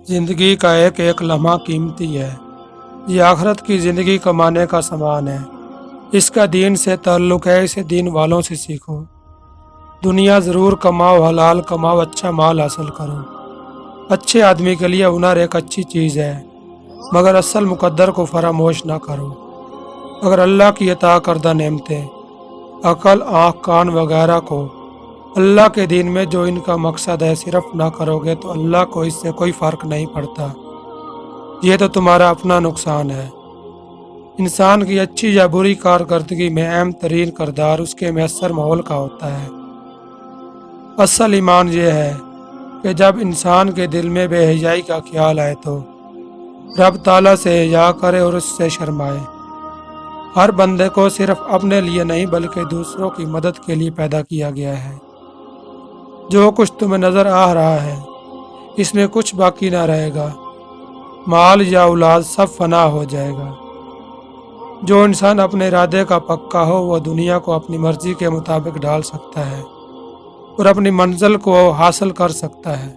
زندگی کا ایک ایک لمحہ قیمتی ہے۔ یہ آخرت کی زندگی کمانے کا سامان ہے۔ اس کا دین سے تعلق ہے، اسے دین والوں سے سیکھو۔ دنیا ضرور کماؤ، حلال کماؤ، اچھا مال حاصل کرو۔ اچھے آدمی کے لیے ہنر ایک اچھی چیز ہے، مگر اصل مقدر کو فراموش نہ کرو۔ اگر اللہ کی عطا کردہ نعمتیں، عقل، آنکھ، کان وغیرہ کو اللہ کے دین میں جو ان کا مقصد ہے صرف نہ کرو گے تو اللہ کو اس سے کوئی فرق نہیں پڑتا۔ یہ تو تمہارا اپنا نقصان ہے۔ انسان کی اچھی یا بری کارکردگی میں اہم ترین کردار اس کے میسر ماحول کا ہوتا ہے۔ اصل ایمان یہ ہے کہ جب انسان کے دل میں بے حیائی کا خیال آئے تو رب تعالیٰ سے حیا کرے اور اس سے شرمائے۔ ہر بندے کو صرف اپنے لیے نہیں بلکہ دوسروں کی مدد کے لیے پیدا کیا گیا ہے۔ جو کچھ تمہیں نظر آ رہا ہے اس میں کچھ باقی نہ رہے گا، مال یا اولاد سب فنا ہو جائے گا۔ جو انسان اپنے ارادے کا پکا ہو وہ دنیا کو اپنی مرضی کے مطابق ڈال سکتا ہے اور اپنی منزل کو حاصل کر سکتا ہے۔